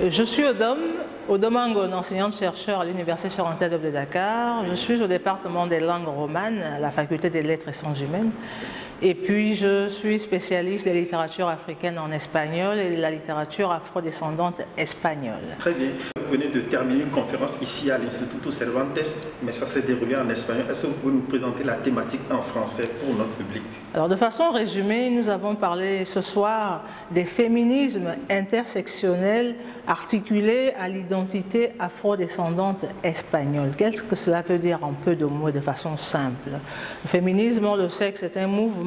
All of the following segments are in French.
Je suis Odom Angon, enseignante-chercheur à l'Université Cheikh Anta Diop de Dakar. Je suis au département des langues romanes à la faculté des lettres et sciences humaines. Et puis je suis spécialiste des littératures africaines en espagnol et de la littérature afrodescendante espagnole. Très bien. Vous venez de terminer une conférence ici à l'Instituto Cervantes, mais ça s'est déroulé en espagnol. Est-ce que vous pouvez nous présenter la thématique en français pour notre public? Alors de façon résumée, nous avons parlé ce soir des féminismes intersectionnels articulés à l'identité afrodescendante espagnole. Qu'est-ce que cela veut dire en peu de mots, de façon simple? Le féminisme, on le sait que c'est un mouvement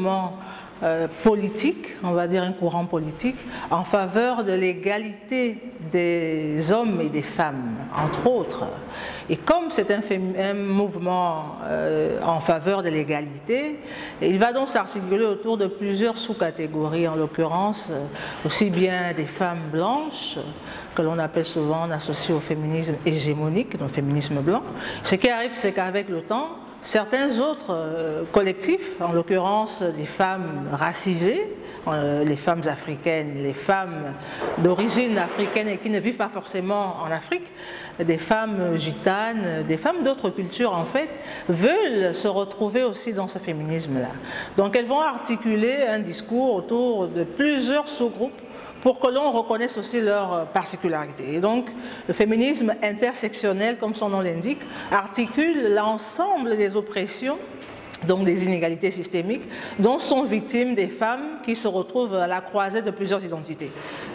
politique, on va dire un courant politique, en faveur de l'égalité des hommes et des femmes, entre autres. Et comme c'est un mouvement en faveur de l'égalité, il va donc s'articuler autour de plusieurs sous-catégories, en l'occurrence aussi bien des femmes blanches, que l'on appelle souvent, on associe au féminisme hégémonique, donc féminisme blanc. Ce qui arrive, c'est qu'avec le temps, certains autres collectifs, en l'occurrence des femmes racisées, les femmes africaines, les femmes d'origine africaine et qui ne vivent pas forcément en Afrique, des femmes gitanes, des femmes d'autres cultures en fait, veulent se retrouver aussi dans ce féminisme-là. Donc elles vont articuler un discours autour de plusieurs sous-groupes pour que l'on reconnaisse aussi leurs particularités. Et donc, le féminisme intersectionnel, comme son nom l'indique, articule l'ensemble des oppressions, donc des inégalités systémiques, dont sont victimes des femmes qui se retrouvent à la croisée de plusieurs identités.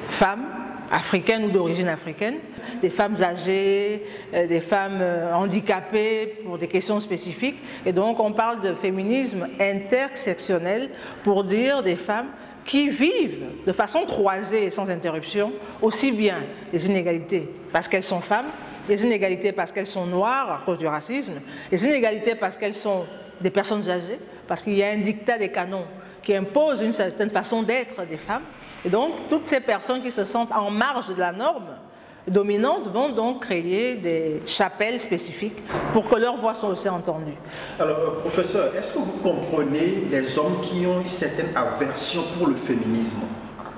Femmes africaines ou d'origine africaine, des femmes âgées, des femmes handicapées pour des questions spécifiques. Et donc, on parle de féminisme intersectionnel pour dire des femmes qui vivent de façon croisée et sans interruption, aussi bien les inégalités parce qu'elles sont femmes, les inégalités parce qu'elles sont noires à cause du racisme, les inégalités parce qu'elles sont des personnes âgées, parce qu'il y a un dictat des canons qui impose une certaine façon d'être des femmes. Et donc, toutes ces personnes qui se sentent en marge de la norme dominantes vont donc créer des chapelles spécifiques pour que leurs voix soient aussi entendues. Alors, professeur, est-ce que vous comprenez les hommes qui ont une certaine aversion pour le féminisme?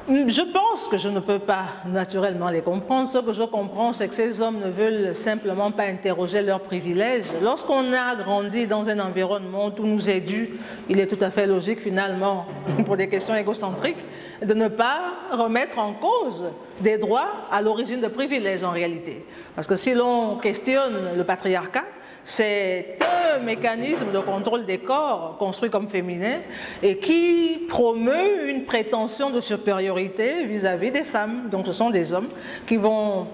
Je pense que je ne peux pas naturellement les comprendre. Ce que je comprends, c'est que ces hommes ne veulent simplement pas interroger leurs privilèges. Lorsqu'on a grandi dans un environnement où tout nous est dû, il est tout à fait logique finalement, pour des questions égocentriques, de ne pas remettre en cause des droits à l'origine de privilèges en réalité. Parce que si l'on questionne le patriarcat, c'est un mécanisme de contrôle des corps construit comme féminin et qui promeut une prétention de supériorité vis-à-vis des femmes. Donc ce sont des hommes qui vont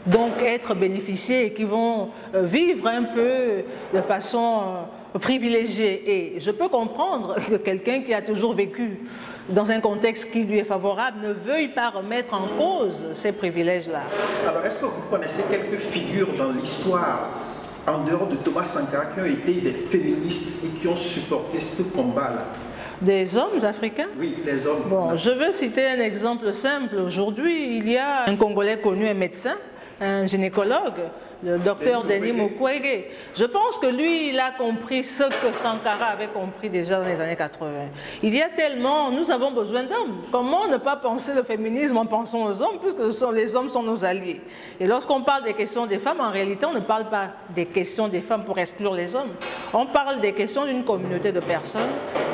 donc être bénéficiés et qui vont vivre un peu de façon privilégiée. Et je peux comprendre que quelqu'un qui a toujours vécu dans un contexte qui lui est favorable ne veuille pas remettre en cause ces privilèges-là. Alors est-ce que vous connaissez quelques figures dans l'histoire en dehors de Thomas Sankara qui ont été des féministes et qui ont supporté ce combat-là? Des hommes africains? Oui, les hommes. Bon, je veux citer un exemple simple. Aujourd'hui, il y a un Congolais connu, un médecin, un gynécologue, le docteur Denis Mukwege. Je pense que lui, il a compris ce que Sankara avait compris déjà dans les années 80. Il y a tellement, nous avons besoin d'hommes. Comment ne pas penser le féminisme en pensant aux hommes, puisque les hommes sont nos alliés. Et lorsqu'on parle des questions des femmes, en réalité, on ne parle pas des questions des femmes pour exclure les hommes. On parle des questions d'une communauté de personnes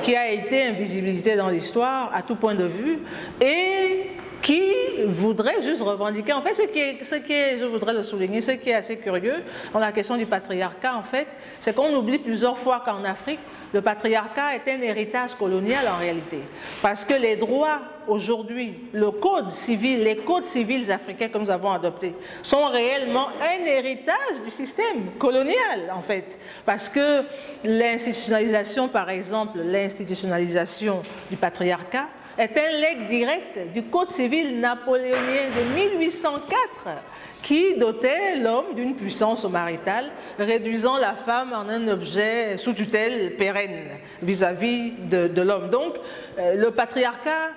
qui a été invisibilisée dans l'histoire à tout point de vue et qui voudrait juste revendiquer. En fait, je voudrais le souligner, ce qui est assez curieux dans la question du patriarcat, en fait, c'est qu'on oublie plusieurs fois qu'en Afrique, le patriarcat est un héritage colonial en réalité. Parce que les droits aujourd'hui, le code civil, les codes civils africains que nous avons adoptés sont réellement un héritage du système colonial en fait. Parce que l'institutionnalisation, par exemple, l'institutionnalisation du patriarcat est un legs direct du Code civil napoléonien de 1804 qui dotait l'homme d'une puissance maritale, réduisant la femme en un objet sous tutelle pérenne vis-à-vis de l'homme. Donc, le patriarcat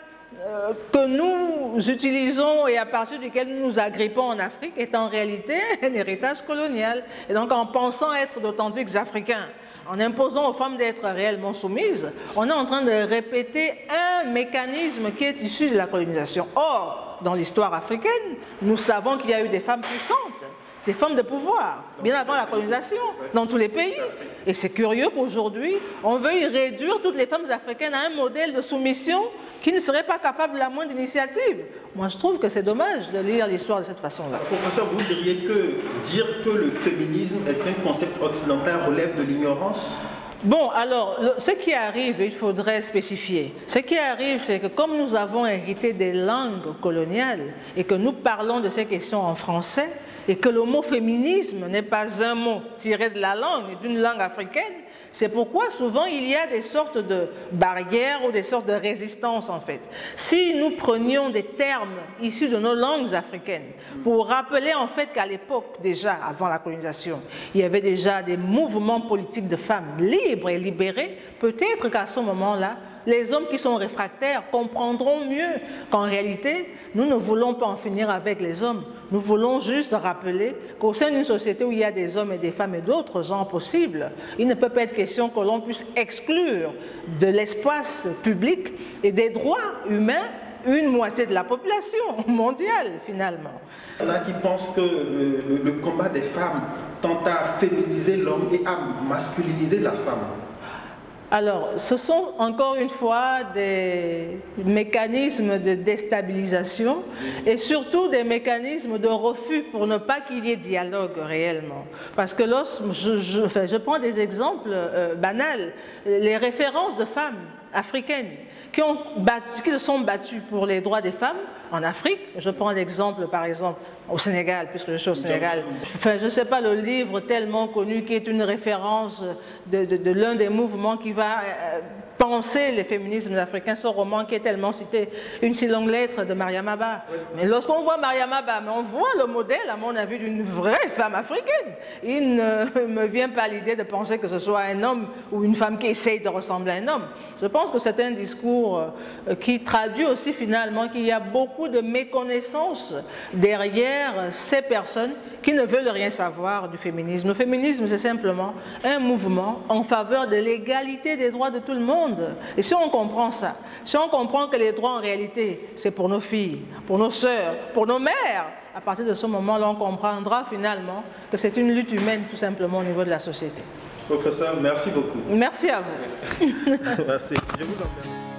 que nous utilisons et à partir duquel nous nous agrippons en Afrique est en réalité un héritage colonial. Et donc, en pensant être d'authentiques Africains, en imposant aux femmes d'être réellement soumises, on est en train de répéter un mécanisme qui est issu de la colonisation. Or, dans l'histoire africaine, nous savons qu'il y a eu des femmes puissantes, des femmes de pouvoir, bien avant la colonisation, dans tous les pays. Et c'est curieux qu'aujourd'hui, on veuille réduire toutes les femmes africaines à un modèle de soumission qui ne serait pas capable de la moindre initiative. Moi, je trouve que c'est dommage de lire l'histoire de cette façon-là. Professeur, vous diriez que dire que le féminisme est un concept occidental relève de l'ignorance? Bon, alors, ce qui arrive, il faudrait spécifier. Ce qui arrive, c'est que comme nous avons hérité des langues coloniales et que nous parlons de ces questions en français, et que le mot féminisme n'est pas un mot tiré de la langue, d'une langue africaine, c'est pourquoi souvent il y a des sortes de barrières ou des sortes de résistances en fait. Si nous prenions des termes issus de nos langues africaines pour rappeler en fait qu'à l'époque déjà, avant la colonisation, il y avait déjà des mouvements politiques de femmes libres et libérées, peut-être qu'à ce moment-là, les hommes qui sont réfractaires comprendront mieux qu'en réalité, nous ne voulons pas en finir avec les hommes. Nous voulons juste rappeler qu'au sein d'une société où il y a des hommes et des femmes et d'autres genres possibles, il ne peut pas être question que l'on puisse exclure de l'espace public et des droits humains une moitié de la population mondiale, finalement. Il y en a qui pensent que le combat des femmes tend à féminiser l'homme et à masculiniser la femme. Alors, ce sont encore une fois des mécanismes de déstabilisation et surtout des mécanismes de refus pour ne pas qu'il y ait dialogue réellement. Parce que lorsque je prends des exemples banals, les références de femmes africaines qui se sont battues pour les droits des femmes en Afrique. Je prends l'exemple, par exemple, au Sénégal, puisque je suis au Sénégal. Enfin, je ne sais pas, le livre tellement connu qui est une référence de l'un des mouvements qui va penser les féminismes africains, ce roman qui est tellement cité, Une si longue lettre de Mariam Abba. Mais lorsqu'on voit Mariam Abba, on voit le modèle, à mon avis, d'une vraie femme africaine. Il ne me vient pas l'idée de penser que ce soit un homme ou une femme qui essaye de ressembler à un homme. Je pense que c'est un discours qui traduit aussi finalement qu'il y a beaucoup de méconnaissance derrière ces personnes qui ne veulent rien savoir du féminisme. Le féminisme, c'est simplement un mouvement en faveur de l'égalité des droits de tout le monde. Et si on comprend ça, si on comprend que les droits en réalité, c'est pour nos filles, pour nos sœurs, pour nos mères, à partir de ce moment-là, on comprendra finalement que c'est une lutte humaine tout simplement au niveau de la société. Professeur, merci beaucoup. Merci à vous. Merci. Je vous en prie.